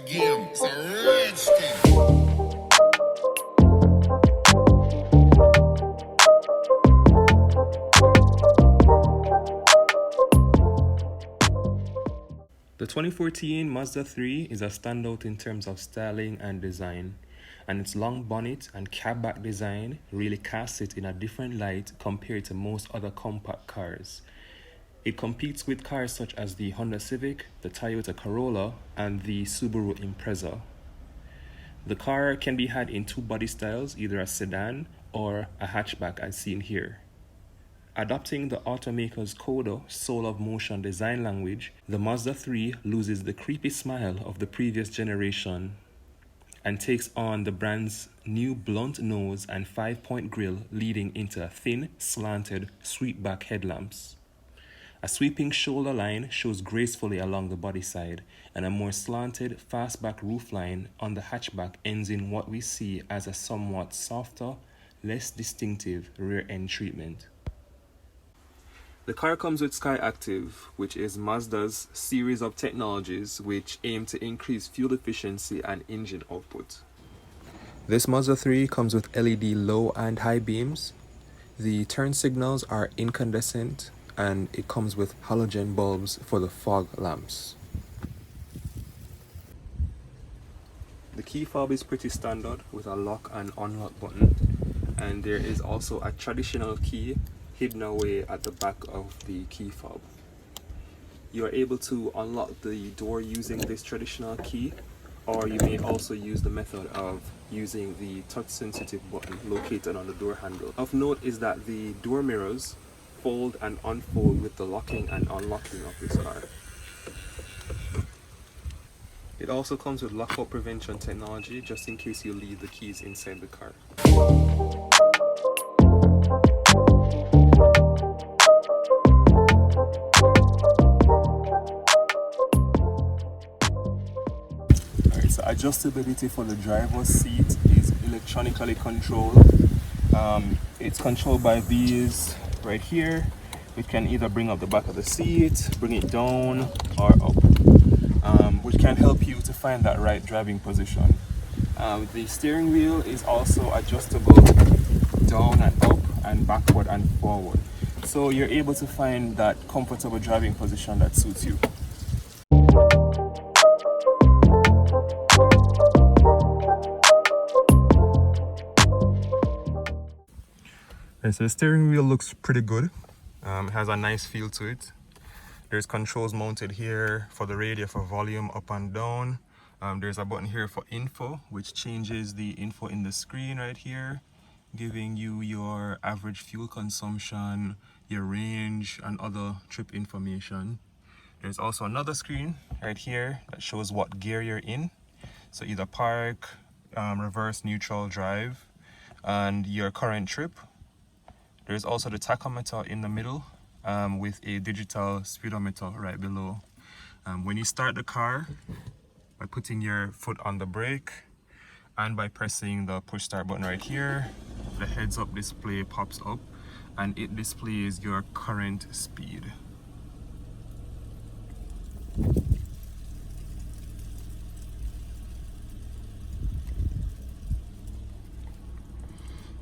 game. It's a rich thing. The 2014 Mazda 3 is a standout in terms of styling and design, and its long bonnet and cab-back design really casts it in a different light compared to most other compact cars. It competes with cars such as the Honda Civic, the Toyota Corolla, and the Subaru Impreza. The car can be had in two body styles, either a sedan or a hatchback as seen here. Adopting the automaker's Coda Soul of Motion design language, the Mazda 3 loses the creepy smile of the previous generation and takes on the brand's new blunt nose and 5-point grille, leading into thin, slanted, sweepback headlamps. A sweeping shoulder line shows gracefully along the body side, and a more slanted, fastback roofline on the hatchback ends in what we see as a somewhat softer, less distinctive rear end treatment. The car comes with Sky Active, which is Mazda's series of technologies which aim to increase fuel efficiency and engine output. This Mazda 3 comes with LED low and high beams. The turn signals are incandescent, and it comes with halogen bulbs for the fog lamps. The key fob is pretty standard with a lock and unlock button, and there is also a traditional key hidden away at the back of the key fob. You are able to unlock the door using this traditional key, or you may also use the method of using the touch sensitive button located on the door handle. Of note is that the door mirrors fold and unfold with the locking and unlocking of this car. It also comes with lockout prevention technology just in case you leave the keys inside the car. So adjustability for the driver's seat is electronically controlled. It's controlled by these right here. It can either bring up the back of the seat, bring it down or up, which can help you to find that right driving position. The steering wheel is also adjustable down and up and backward and forward. So you're able to find that comfortable driving position that suits you. Okay, so the steering wheel looks pretty good. It has a nice feel to it. There's controls mounted here for the radio for volume up and down. There's a button here for info, which changes the info in the screen right here, giving you your average fuel consumption, your range, and other trip information. There's also another screen right here that shows what gear you're in. So either park, reverse, neutral, drive, and your current trip. There's also the tachometer in the middle with a digital speedometer right below. When you start the car, by putting your foot on the brake and by pressing the push start button right here, the heads up display pops up and it displays your current speed.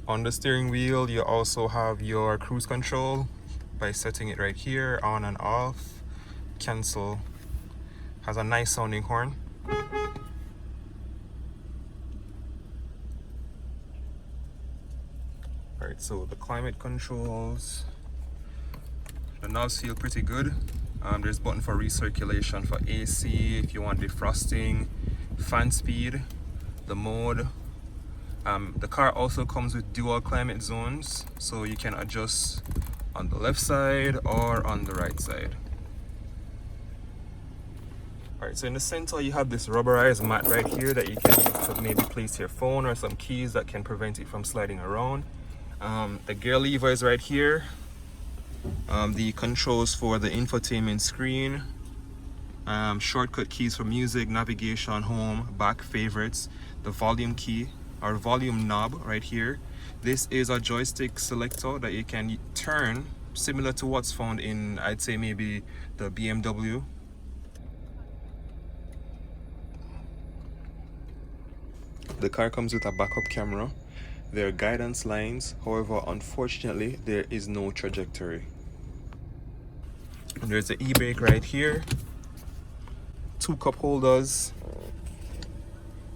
On the steering wheel, you also have your cruise control by setting it right here, on and off. Cancel. Has a nice sounding horn. Alright, so the climate controls. The knobs feel pretty good. There's a button for recirculation for AC if you want defrosting, fan speed, the mode. The car also comes with dual climate zones, so you can adjust on the left side or on the right side. Alright, so in the center you have this rubberized mat right here that you can use to maybe place your phone or some keys that can prevent it from sliding around. The gear lever is right here. The controls for the infotainment screen. Shortcut keys for music, navigation, home, back, favorites. The volume key. Our volume knob right here. This is a joystick selector that you can turn, similar to what's found in, I'd say, maybe the BMW. The car comes with a backup camera. There are guidance lines, however, unfortunately, there is no trajectory. And there's the e-brake right here, 2 cup holders.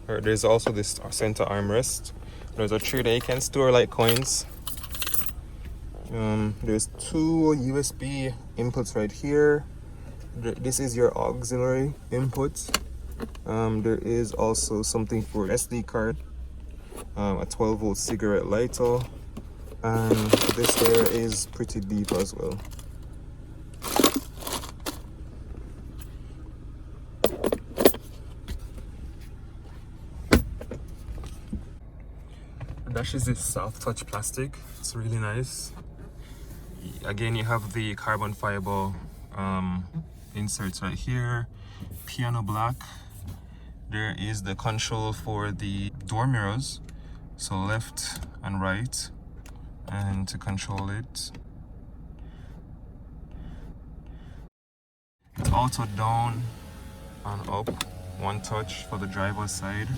There's also this center armrest. There's a tray that you can store like coins. There's 2 USB inputs right here. This is your auxiliary input. There is also something for SD card, a 12-volt cigarette lighter, and this here is pretty deep as well. The dash is this soft touch plastic. It's really nice. Again, you have the carbon fiber inserts right here, piano black. There is the control for the door mirrors, so left and right, and to control it. It's also down and up, one touch for the driver's side.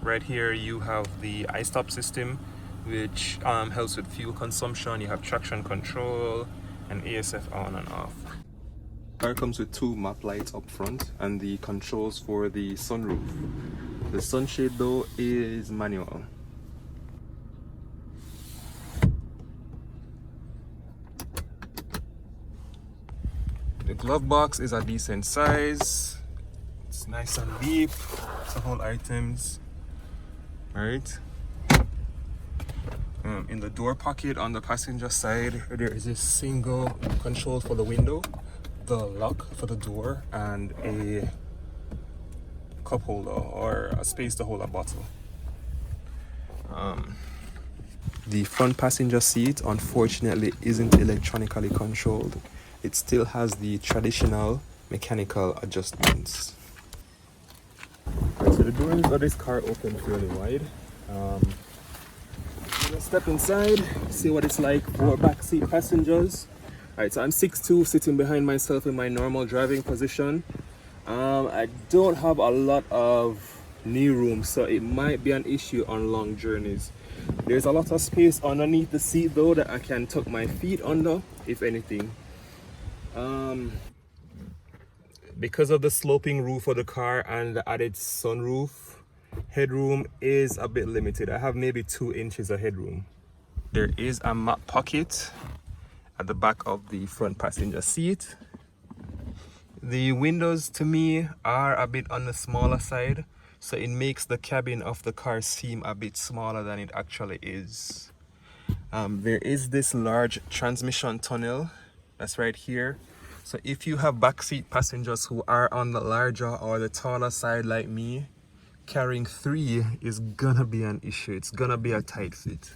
Right here you have the iStop system, which helps with fuel consumption. You have traction control and ASF on and off. Car comes with 2 map lights up front and the controls for the sunroof. The sunshade though is manual. The glove box is a decent size. It's nice and deep to hold items. Alright. In the door pocket on the passenger side, there is a single control for the window, the lock for the door, and a cup holder or a space to hold a bottle. The front passenger seat unfortunately isn't electronically controlled. It still has the traditional mechanical adjustments. Right, so the doors of this car open fairly wide. Let's step inside, see what it's like for backseat passengers. Alright, so I'm 6'2", sitting behind myself in my normal driving position. I don't have a lot of knee room, so it might be an issue on long journeys. There's a lot of space underneath the seat though that I can tuck my feet under, if anything. Because of the sloping roof of the car and the added sunroof, headroom is a bit limited. I have maybe 2 inches of headroom. There is a map pocket at the back of the front passenger seat. The windows to me are a bit on the smaller side, so it makes the cabin of the car seem a bit smaller than it actually is. There is this large transmission tunnel that's right here. So if you have backseat passengers who are on the larger or the taller side like me, carrying 3 is gonna be an issue. It's gonna be a tight fit.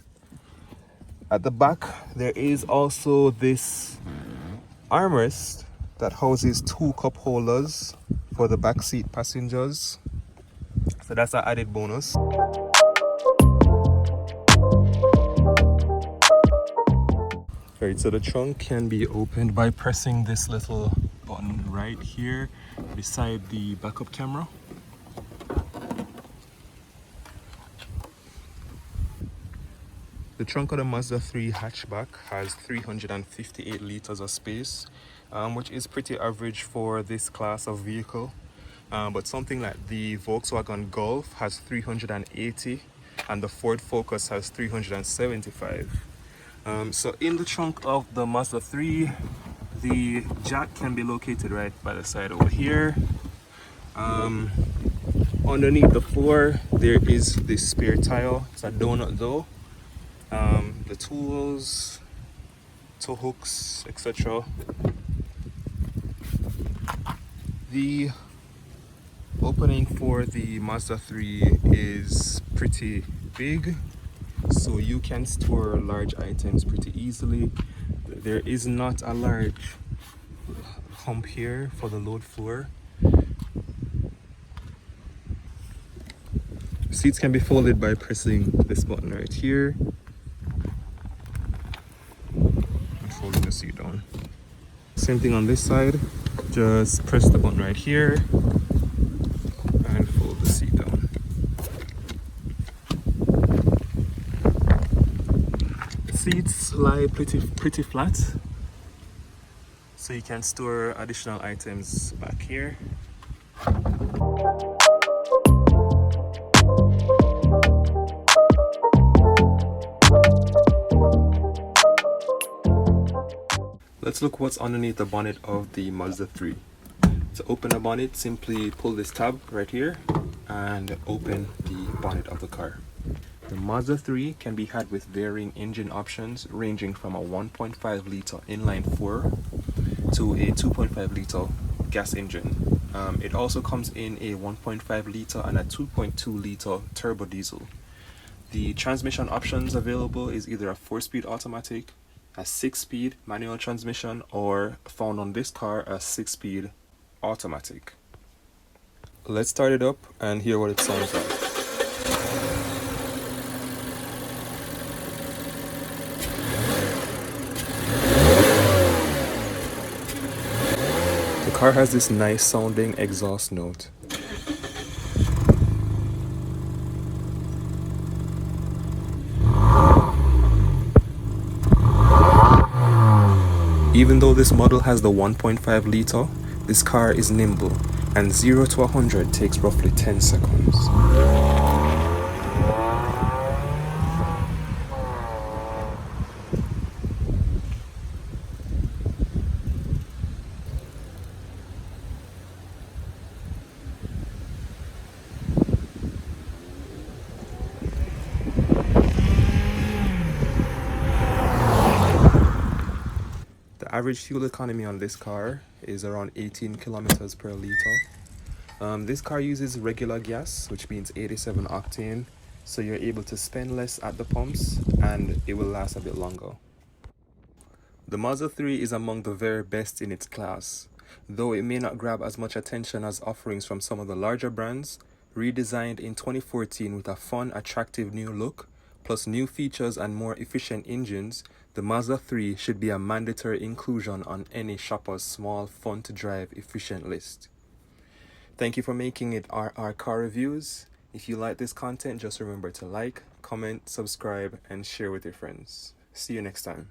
At the back, there is also this armrest that houses 2 cup holders for the backseat passengers. So that's an added bonus. Right, so the trunk can be opened by pressing this little button right here beside the backup camera. The trunk of the Mazda 3 hatchback has 358 liters of space, which is pretty average for this class of vehicle. But something like the Volkswagen Golf has 380 and the Ford Focus has 375. So in the trunk of the Mazda 3, the jack can be located right by the side over here. Underneath the floor, there is this spare tire. It's a donut though. The tools, tow hooks, etc. The opening for the Mazda 3 is pretty big, so you can store large items pretty easily. There is not a large hump here for the load floor. Seats can be folded by pressing this button right here and folding the seat down. Same thing on this side, just press the button right here and fold the seat down. seats lie pretty flat, so you can store additional items back here. Let's look what's underneath the bonnet of the Mazda 3. To open the bonnet, simply pull this tab right here and open the bonnet of the car. The Mazda 3 can be had with varying engine options ranging from a 1.5 litre inline 4 to a 2.5 litre gas engine. It also comes in a 1.5 litre and a 2.2 litre turbo diesel. The transmission options available is either a 4-speed automatic, a 6-speed manual transmission, or found on this car a 6-speed automatic. Let's start it up and hear what it sounds like. The car has this nice sounding exhaust note. Even though this model has the 1.5 litre, this car is nimble, and 0 to 100 takes roughly 10 seconds. The average fuel economy on this car is around 18 kilometers per liter. This car uses regular gas, which means 87 octane, so you're able to spend less at the pumps and it will last a bit longer. The Mazda 3 is among the very best in its class. Though it may not grab as much attention as offerings from some of the larger brands, redesigned in 2014 with a fun, attractive new look, plus new features and more efficient engines, the Mazda 3 should be a mandatory inclusion on any shopper's small, fun-to-drive, efficient list. Thank you for making it RR Car Reviews. If you like this content, just remember to like, comment, subscribe, and share with your friends. See you next time.